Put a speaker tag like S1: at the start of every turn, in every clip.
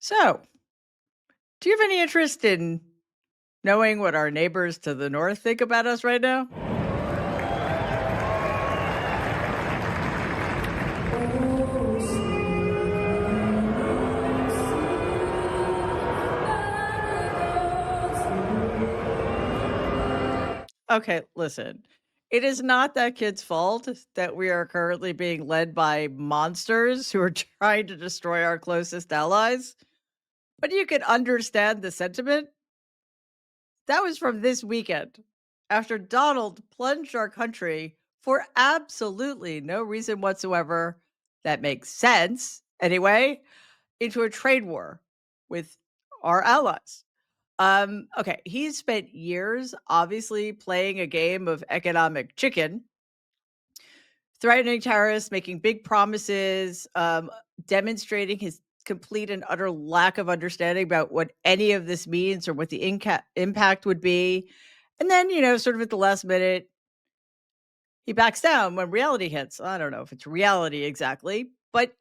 S1: So, do you have any interest in knowing what our neighbors to the north think about us right now? Okay, listen. It is not that kid's fault that we are currently being led by monsters who are trying to destroy our closest allies, but you can understand the sentiment. That was from this weekend after Donald plunged our country for absolutely no reason whatsoever that makes sense anyway into a trade war with our allies. Okay, he's spent years obviously playing a game of economic chicken, threatening terrorists, making big promises, demonstrating his complete and utter lack of understanding about what any of this means or what the impact would be. And then, sort of at the last minute, he backs down when reality hits. I don't know if it's reality exactly, but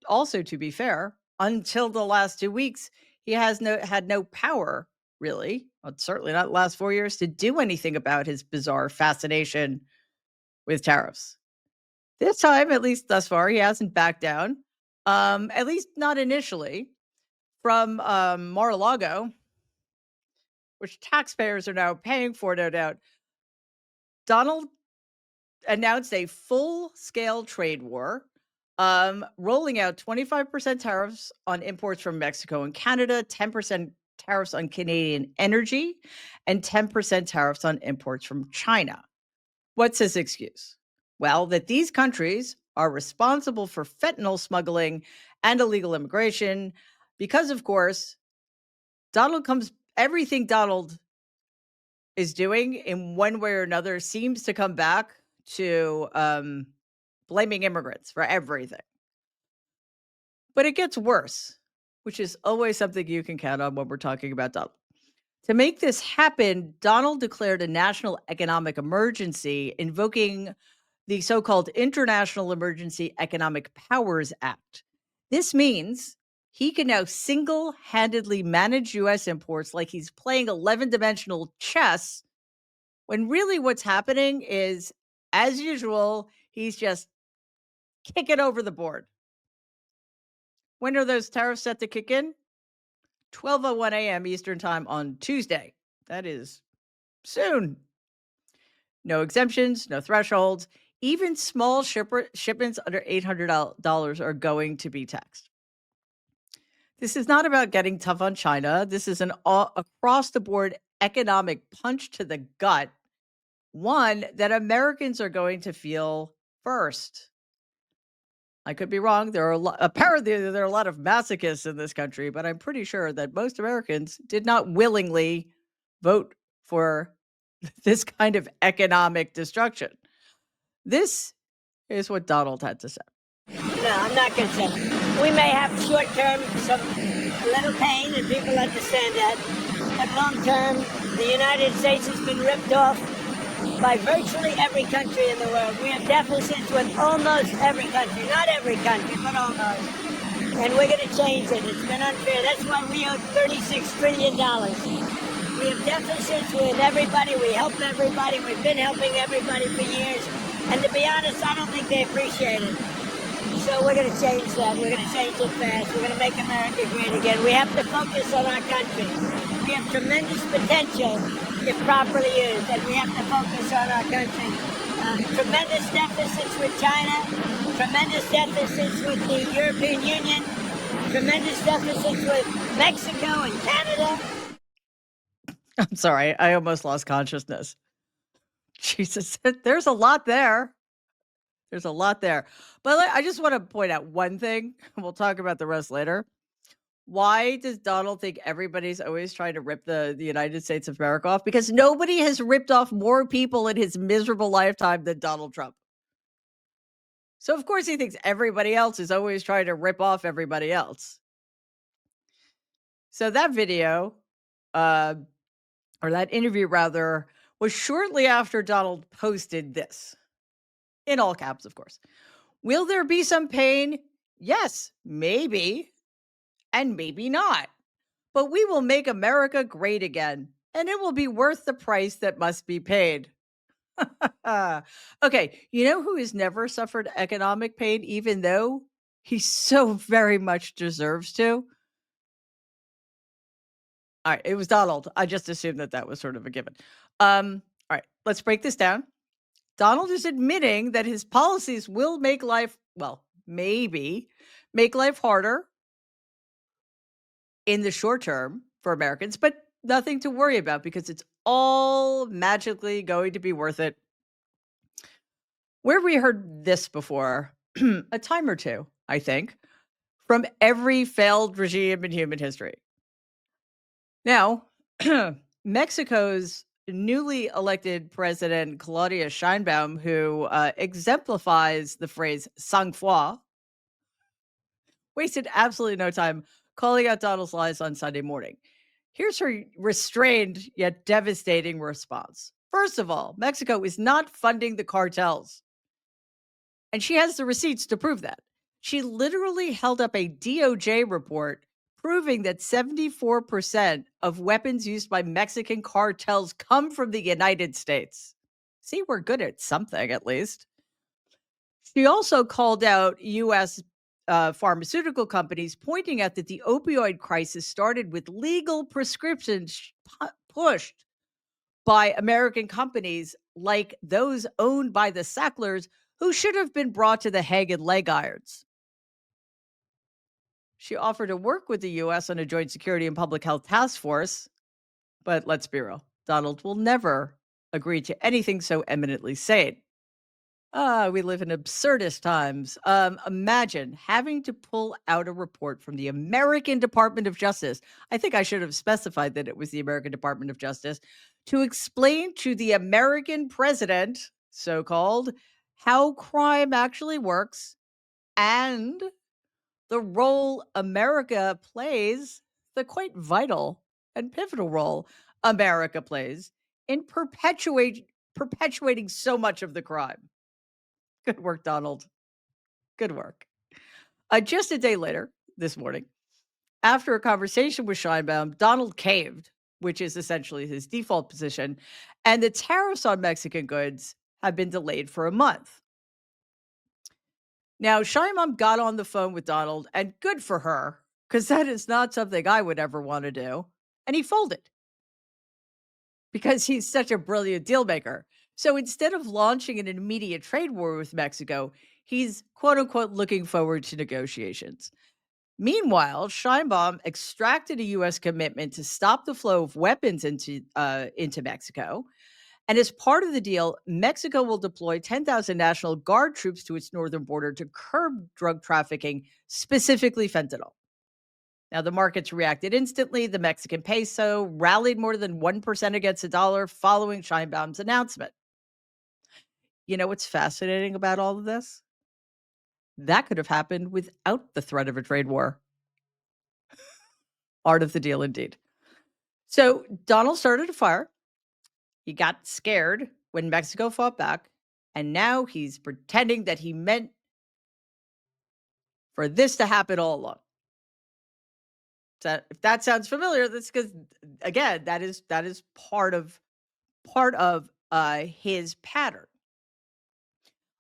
S1: also to be fair, until the last 2 weeks, he has had no power really, certainly not the last 4 years to do anything about his bizarre fascination with tariffs. This time, at least thus far, he hasn't backed down. At least not initially from Mar-a-Lago, which taxpayers are now paying for, no doubt. Donald announced a full-scale trade war, rolling out 25% tariffs on imports from Mexico and Canada, 10% tariffs on Canadian energy, and 10% tariffs on imports from China. What's his excuse? Well, that these countries are responsible for fentanyl smuggling and illegal immigration because, of course, everything Donald is doing in one way or another seems to come back to blaming immigrants for everything. But it gets worse, which is always something you can count on when we're talking about Donald. To make this happen, Donald declared a national economic emergency, invoking the so called International Emergency Economic Powers Act. This means he can now single handedly manage US imports like he's playing 11-dimensional chess, when really what's happening is, as usual, he's just kicking over the board. When are those tariffs set to kick in? 12:01 a.m. Eastern Time on Tuesday. That is soon. No exemptions, no thresholds. Even small shipments under $800 are going to be taxed. This is not about getting tough on China. This is an across the board economic punch to the gut, one that Americans are going to feel first. I could be wrong. Apparently there are a lot of masochists in this country, but I'm pretty sure that most Americans did not willingly vote for this kind of economic destruction. This is what Donald had to say.
S2: No, I'm not going to say. We may have short term a little pain, and people understand that. But long term, the United States has been ripped off by virtually every country in the world. We have deficits with almost every country. Not every country, but almost. And we're going to change it. It's been unfair. That's why we owe $36 trillion. We have deficits with everybody. We help everybody. We've been helping everybody for years. And to be honest, I don't think they appreciate it. So we're going to change that. We're going to change it fast. We're going to make America great again. We have to focus on our country. We have tremendous potential if properly used, and we have to focus on our country. Tremendous deficits with China, tremendous deficits with the European Union, tremendous deficits with Mexico and Canada.
S1: I'm sorry, I almost lost consciousness. Jesus, there's a lot there. There's a lot there. But I just want to point out one thing, and we'll talk about the rest later. Why does Donald think everybody's always trying to rip the United States of America off? Because nobody has ripped off more people in his miserable lifetime than Donald Trump. So, of course, he thinks everybody else is always trying to rip off everybody else. So that video, or that interview rather, was shortly after Donald posted this. In all caps, of course. Will there be some pain? Yes, maybe. And maybe not. But we will make America great again, and it will be worth the price that must be paid. Okay, you know who has never suffered economic pain, even though he so very much deserves to? All right, it was Donald. I just assumed that that was sort of a given. All right, let's break this down. Donald is admitting that his policies will make life, well, maybe make life harder in the short term for Americans, but nothing to worry about because it's all magically going to be worth it. Where we heard this before, a time or two, I think, from every failed regime in human history. Now, Mexico's newly elected president, Claudia Scheinbaum, who exemplifies the phrase sang froid, wasted absolutely no time calling out Donald's lies on Sunday morning. Here's her restrained yet devastating response. First of all, Mexico is not funding the cartels, and she has the receipts to prove that. She literally held up a DOJ report proving that 74% of weapons used by Mexican cartels come from the United States. See, we're good at something at least. She also called out US pharmaceutical companies, pointing out that the opioid crisis started with legal prescriptions pushed by American companies like those owned by the Sacklers, who should have been brought to the Hague and leg irons. She offered to work with the US on a joint security and public health task force, but let's be real, Donald will never agree to anything so eminently sane. We live in absurdist times. Imagine having to pull out a report from the American Department of Justice. I think I should have specified that it was the American Department of Justice to explain to the American president, so called, how crime actually works and the role America plays, the quite vital and pivotal role America plays in perpetuating so much of the crime. Good work, Donald. Good work. Just a day later, this morning, after a conversation with Scheinbaum, Donald caved, which is essentially his default position, and the tariffs on Mexican goods have been delayed for a month. Now, Scheinbaum got on the phone with Donald, and good for her, because that is not something I would ever want to do. And he folded because he's such a brilliant deal maker. So instead of launching an immediate trade war with Mexico, he's quote unquote looking forward to negotiations. Meanwhile, Scheinbaum extracted a U.S. commitment to stop the flow of weapons into Mexico. And as part of the deal, Mexico will deploy 10,000 National Guard troops to its northern border to curb drug trafficking, specifically fentanyl. Now, the markets reacted instantly. The Mexican peso rallied more than 1% against the dollar following Scheinbaum's announcement. You know what's fascinating about all of this? That could have happened without the threat of a trade war. Art of the deal, indeed. So Donald started a fire. He got scared when Mexico fought back. And now he's pretending that he meant for this to happen all along. So if that sounds familiar, that's because again, that is part of his pattern.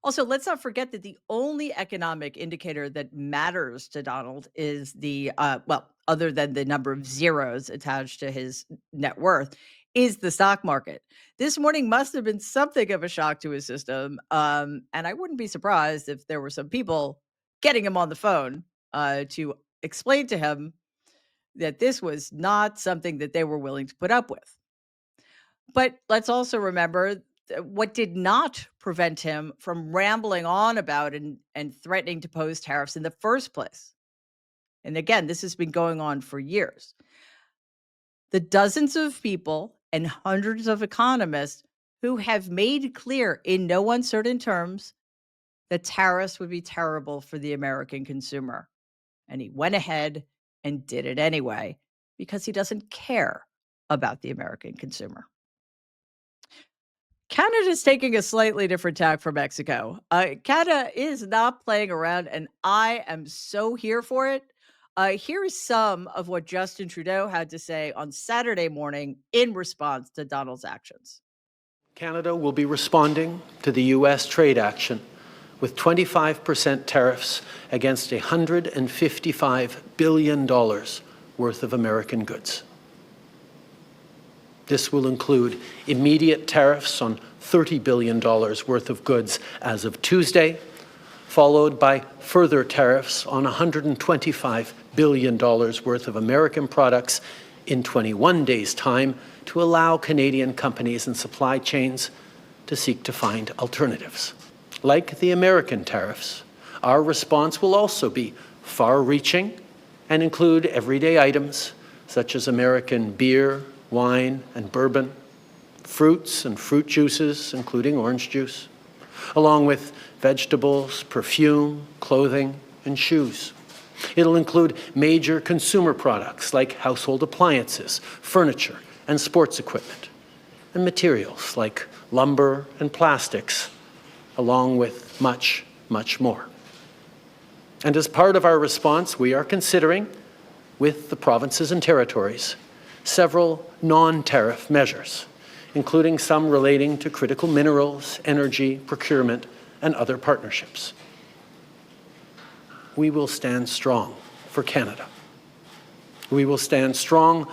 S1: Also, let's not forget that the only economic indicator that matters to Donald is well, other than the number of zeros attached to his net worth, is the stock market. This morning must have been something of a shock to his system. And I wouldn't be surprised if there were some people getting him on the phone to explain to him that this was not something that they were willing to put up with. But let's also remember what did not prevent him from rambling on about and threatening to pose tariffs in the first place. And again, this has been going on for years. The dozens of people and hundreds of economists who have made clear in no uncertain terms that tariffs would be terrible for the American consumer. And he went ahead and did it anyway because he doesn't care about the American consumer. Canada is taking a slightly different tack from Mexico. Canada is not playing around, and I am so here for it. Here is some of what Justin Trudeau had to say on Saturday morning in response to Donald's actions.
S3: Canada will be responding to the U.S. trade action with 25% tariffs against $155 billion worth of American goods. This will include immediate tariffs on $30 billion worth of goods as of Tuesday, followed by further tariffs on $125 billion worth of American products in 21 days' time to allow Canadian companies and supply chains to seek to find alternatives. Like the American tariffs, our response will also be far-reaching and include everyday items such as American beer, wine, and bourbon, fruits and fruit juices, including orange juice, along with vegetables, perfume, clothing, and shoes. It'll include major consumer products like household appliances, furniture, and sports equipment, and materials like lumber and plastics, along with much, much more. And as part of our response, we are considering, with the provinces and territories, several non-tariff measures, including some relating to critical minerals, energy, procurement, and other partnerships. We will stand strong for Canada. We will stand strong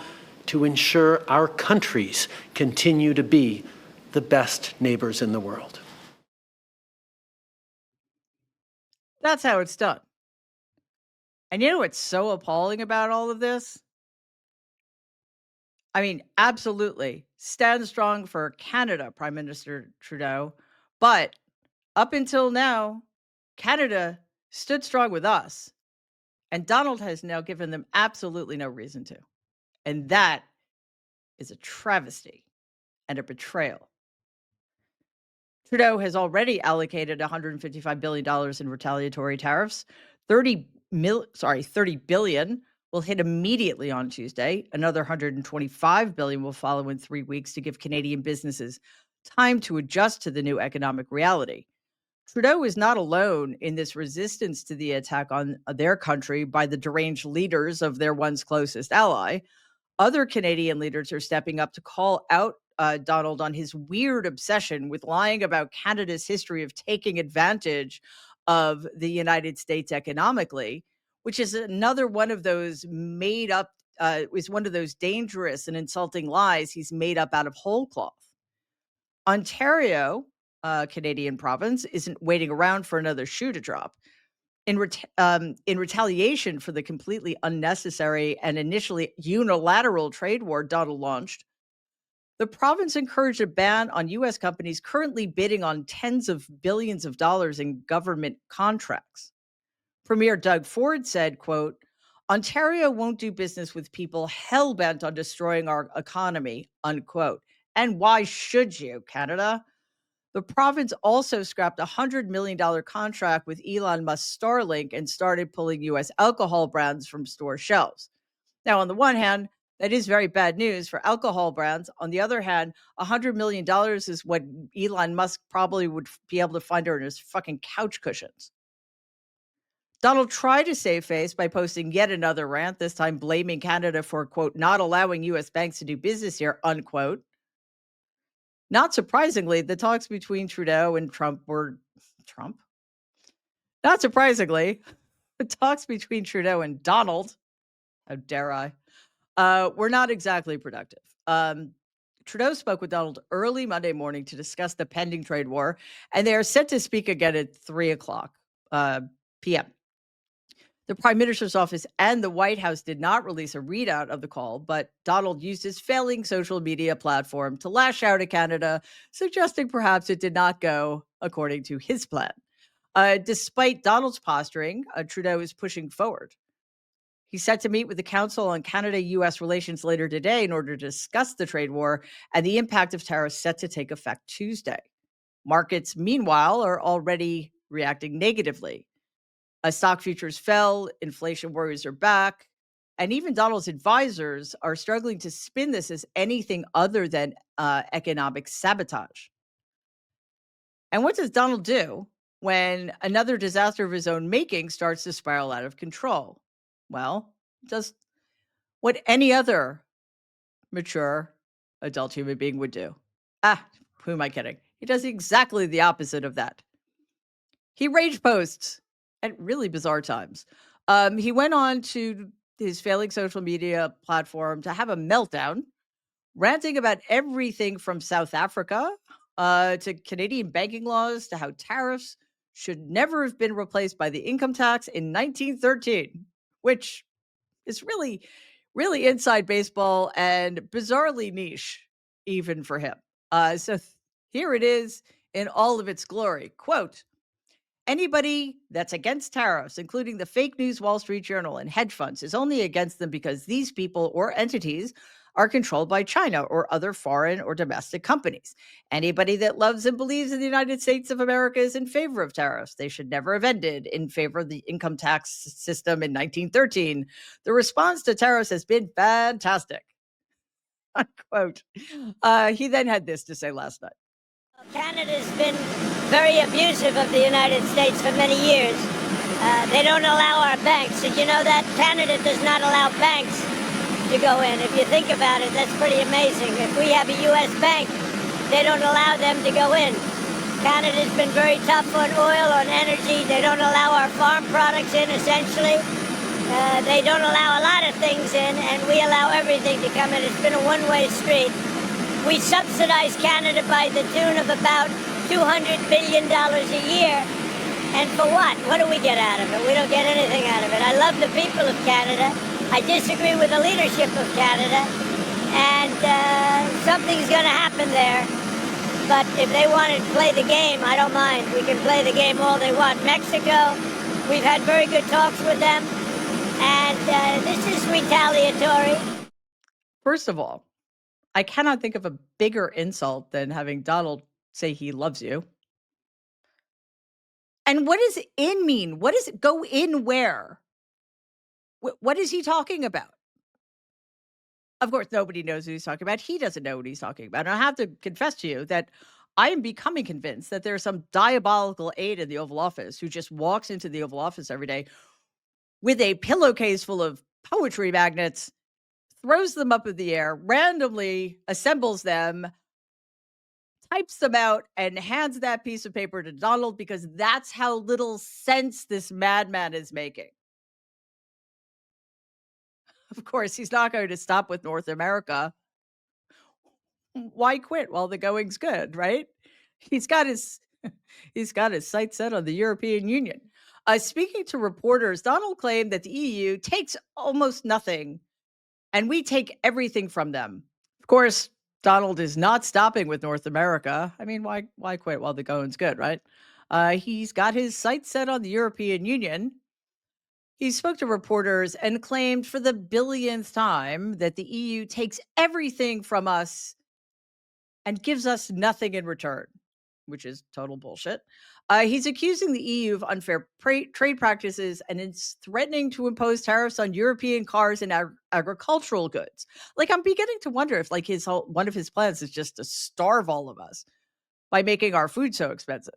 S3: to ensure our countries continue to be the best neighbors in the world.
S1: That's how it's done. And you know what's so appalling about all of this? I mean, absolutely. Stand strong for Canada, Prime Minister Trudeau. But up until now, Canada stood strong with us. And Donald has now given them absolutely no reason to. And that is a travesty and a betrayal. Trudeau has already allocated $155 billion in retaliatory tariffs. 30 billion will hit immediately on Tuesday. Another 125 billion will follow in 3 weeks to give Canadian businesses time to adjust to the new economic reality. Trudeau is not alone in this resistance to the attack on their country by the deranged leaders of their once closest ally. Other Canadian leaders are stepping up to call out Donald on his weird obsession with lying about Canada's history of taking advantage of the United States economically, which is another one of those made up, is one of those dangerous and insulting lies he's made up out of whole cloth. Ontario, Canadian province, isn't waiting around for another shoe to drop. In retaliation for the completely unnecessary and initially unilateral trade war Donald launched, the province encouraged a ban on U.S. companies currently bidding on tens of billions of dollars in government contracts. Premier Doug Ford said, quote, Ontario won't do business with people hell-bent on destroying our economy, unquote. And why should you, Canada? The province also scrapped a $100 million contract with Elon Musk's Starlink and started pulling U.S. alcohol brands from store shelves. Now, on the one hand, that is very bad news for alcohol brands. On the other hand, $100 million is what Elon Musk probably would be able to find under his fucking couch cushions. Donald tried to save face by posting yet another rant, this time blaming Canada for, quote, not allowing U.S. banks to do business here, unquote. Not surprisingly, the talks between Trudeau and Trump were Trump? Not surprisingly, the talks between Trudeau and Donald, how dare I, were not exactly productive. Trudeau spoke with Donald early Monday morning to discuss the pending trade war, and they are set to speak again at 3 o'clock p.m. The Prime Minister's office and the White House did not release a readout of the call, but Donald used his failing social media platform to lash out at Canada, suggesting perhaps it did not go according to his plan. Despite Donald's posturing, Trudeau is pushing forward. He's set to meet with the Council on Canada-U.S. relations later today in order to discuss the trade war and the impact of tariffs set to take effect Tuesday. Markets, meanwhile, are already reacting negatively. Stock futures fell, inflation worries are back, and even Donald's advisors are struggling to spin this as anything other than economic sabotage. And what does Donald do when another disaster of his own making starts to spiral out of control? Well, Does what any other mature adult human being would do. Who am I kidding? He does exactly the opposite of that. He rage posts at really bizarre times. He went on to his failing social media platform to have a meltdown, ranting about everything from South Africa to Canadian banking laws to how tariffs should never have been replaced by the income tax in 1913, which is really, really inside baseball and bizarrely niche, even for him. Here it is in all of its glory. Quote, anybody that's against tariffs, including the fake news Wall Street Journal and hedge funds, is only against them because these people or entities are controlled by China or other foreign or domestic companies. Anybody that loves and believes in the United States of America is in favor of tariffs. They should never have ended in favor of the income tax system in 1913. The response to tariffs has been fantastic. Unquote. He then had this to say last night.
S2: Canada's been very abusive of the United States for many years. They don't allow our banks. Did you know that? Canada does not allow banks to go in. If you think about it, that's pretty amazing. If we have a U.S. bank, they don't allow them to go in. Canada's been very tough on oil, on energy. They don't allow our farm products in, essentially. They don't allow a lot of things in, and we allow everything to come in. It's been a one-way street. We subsidize Canada by the tune of about $200 billion a year. And for what? What do we get out of it? We don't get anything out of it. I love the people of Canada. I disagree with the leadership of Canada. And something's going to happen there. But if they want to play the game, I don't mind. We can play the game all they want. Mexico, we've had very good talks with them. And this is retaliatory.
S1: First of all, I cannot think of a bigger insult than having Donald say he loves you. And what does in mean? What does it go in where? What is he talking about? Of course, nobody knows what he's talking about. He doesn't know what he's talking about. And I have to confess to you that I am becoming convinced that there's some diabolical aide in the Oval Office who just walks into the Oval Office every day with a pillowcase full of poetry magnets, throws them up in the air, randomly assembles them, types them out, and hands that piece of paper to Donald because that's how little sense this madman is making. Of course, he's not going to stop with North America. Why quit while the going's good, right? He's got his sights set on the European Union. Speaking to reporters, Donald claimed that the EU takes almost nothing and we take everything from them. Of course, Donald is not stopping with North America. I mean, why quit while the going's good, right? He's got his sights set on the European Union. He spoke to reporters and claimed for the billionth time that the EU takes everything from us and gives us nothing in return, which is total bullshit. He's accusing the EU of unfair trade practices and is threatening to impose tariffs on European cars and agricultural goods. Like, I'm beginning to wonder if, like, one of his plans is just to starve all of us by making our food so expensive.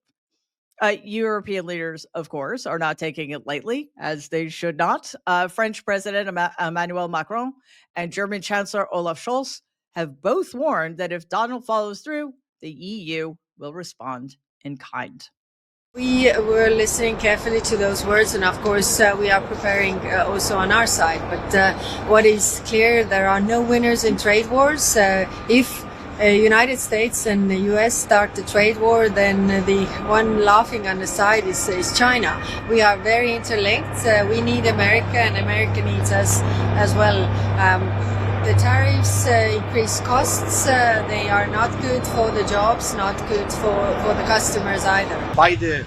S1: European leaders, of course, are not taking it lightly, as they should not. French President Emmanuel Macron and German Chancellor Olaf Scholz have both warned that if Donald follows through, the EU will respond in kind.
S4: We were listening carefully to those words, and of course we are preparing also on our side. But what is clear, there are no winners in trade wars. If United States and the US start the trade war, then the one laughing on the side is China. We are very interlinked. We need America, and America needs us as well. The tariffs increase costs. They are not good for the jobs, not good for the customers either.
S5: Beide,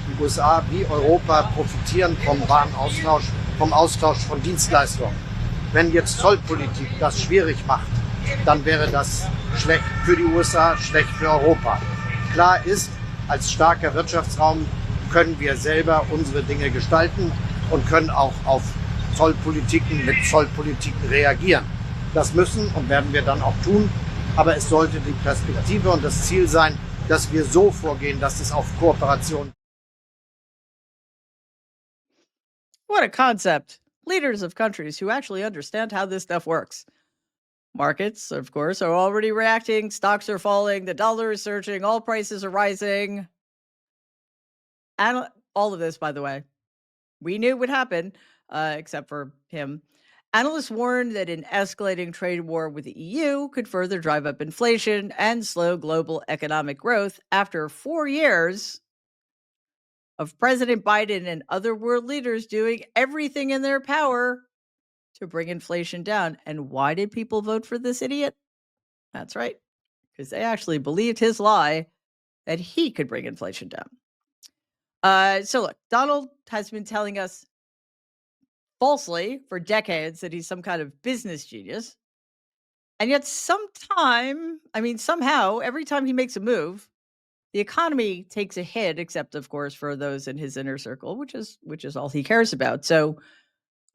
S5: die USA wie Europa, profitieren vom Warenaustausch, vom Austausch von Dienstleistungen. Wenn jetzt Zollpolitik das schwierig macht, dann wäre das schlecht für die USA, schlecht für Europa. Klar ist, als starker Wirtschaftsraum können wir selber unsere Dinge gestalten und können auch auf Zollpolitiken mit Zollpolitiken reagieren. Das müssen und werden wir dann auch tun, aber es sollte die Perspektive und das Ziel sein, dass wir so vorgehen, dass es auf Kooperation.
S1: What a concept. leaders of countries who actually understand how this stuff works. Markets, of course, are already reacting. Stocks are falling. The dollar is surging. All prices are rising. And all of this, by the way, we knew would happen, except for him. Analysts warned that an escalating trade war with the EU could further drive up inflation and slow global economic growth after 4 years of President Biden and other world leaders doing everything in their power to bring inflation down. And why did people vote for this idiot? That's right, because they actually believed his lie that he could bring inflation down. So look, Donald has been telling us falsely for decades that he's some kind of business genius. And yet somehow, every time he makes a move, the economy takes a hit, except of course for those in his inner circle, which is all he cares about. So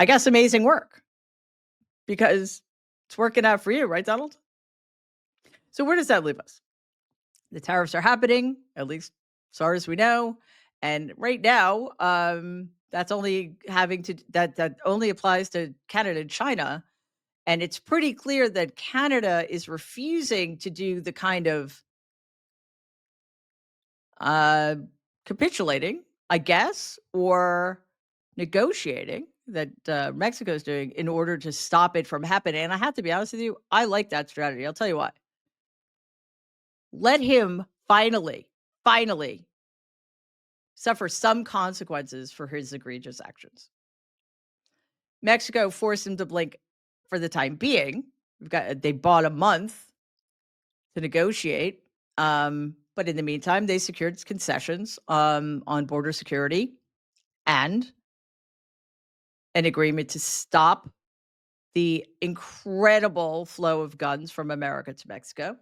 S1: I guess amazing work because it's working out for you, right, Donald? So where does that leave us? The tariffs are happening, at least as far as we know. And right now, that's only having to that only applies to Canada and China. And it's pretty clear that Canada is refusing to do the kind of uh, capitulating, I guess, or negotiating that Mexico's doing in order to stop it from happening. And I have to be honest with you, I like that strategy. I'll tell you what. Let him finally suffer some consequences for his egregious actions. Mexico forced him to blink for the time being. They bought a month to negotiate. But in the meantime, they secured concessions on border security and an agreement to stop the incredible flow of guns from America to Mexico.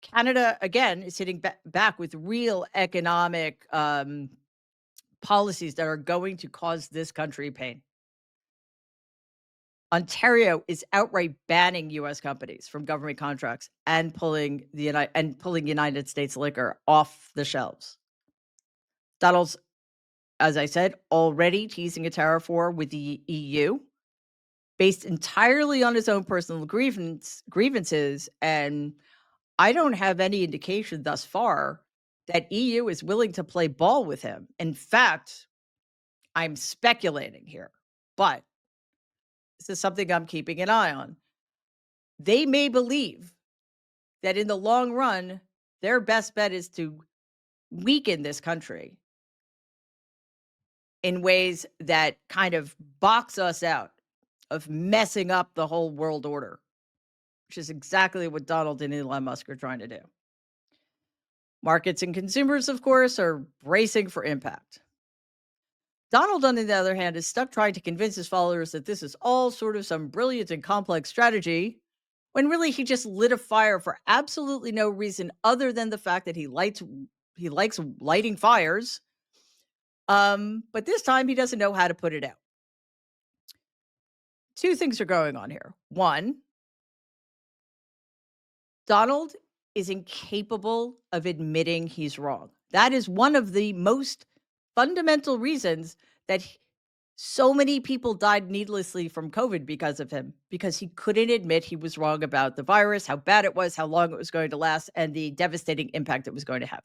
S1: Canada, again, is hitting back with real economic policies that are going to cause this country pain. Ontario is outright banning U.S. companies from government contracts and pulling United States liquor off the shelves. Donald's, as I said, already teasing a tariff war with the EU, based entirely on his own personal grievances, and I don't have any indication thus far that EU is willing to play ball with him. In fact, I'm speculating here, but this is something I'm keeping an eye on. They may believe that in the long run, their best bet is to weaken this country in ways that kind of box us out of messing up the whole world order, which is exactly what Donald and Elon Musk are trying to do. Markets and consumers, of course, are bracing for impact. Donald, on the other hand, is stuck trying to convince his followers that this is all sort of some brilliant and complex strategy, when really he just lit a fire for absolutely no reason other than the fact that he likes lighting fires. But this time he doesn't know how to put it out. Two things are going on here. One, Donald is incapable of admitting he's wrong. That is one of the most fundamental reasons that so many people died needlessly from COVID because of him, because he couldn't admit he was wrong about the virus, how bad it was, how long it was going to last, and the devastating impact it was going to have.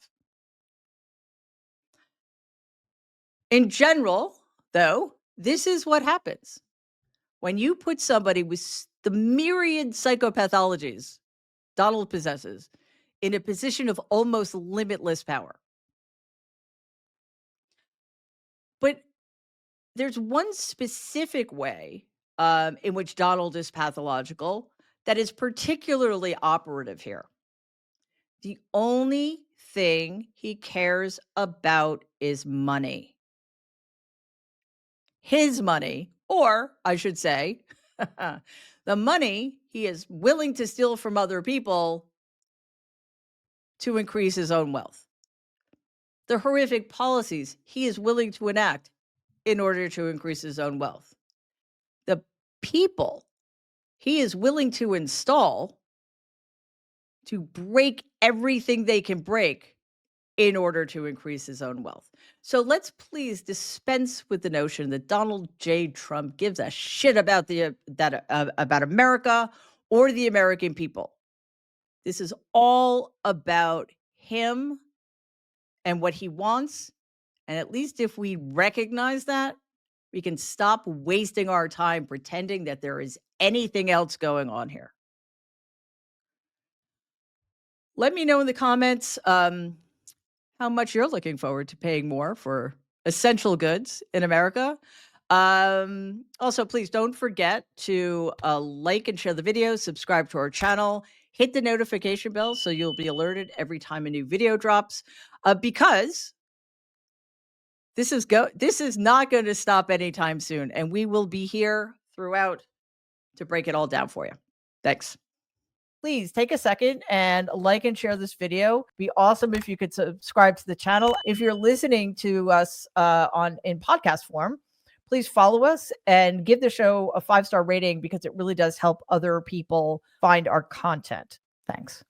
S1: In general, though, this is what happens when you put somebody with the myriad psychopathologies Donald possesses in a position of almost limitless power. But there's one specific way in which Donald is pathological that is particularly operative here. The only thing he cares about is money. His money, or I should say, the money he is willing to steal from other people to increase his own wealth. The horrific policies he is willing to enact in order to increase his own wealth. The people he is willing to install to break everything they can break in order to increase his own wealth. So let's please dispense with the notion that Donald J. Trump gives a shit about about America or the American people. This is all about him and what he wants. And at least if we recognize that, we can stop wasting our time pretending that there is anything else going on here. Let me know in the comments how much you're looking forward to paying more for essential goods in America. Also, please don't forget to like and share the video, subscribe to our channel, hit the notification bell so you'll be alerted every time a new video drops. Because this is not going to stop anytime soon, and we will be here throughout to break it all down for you. Thanks. Please take a second and like and share this video. It'd be awesome if you could subscribe to the channel. If you're listening to us in podcast form, please follow us and give the show a 5-star rating because it really does help other people find our content. Thanks.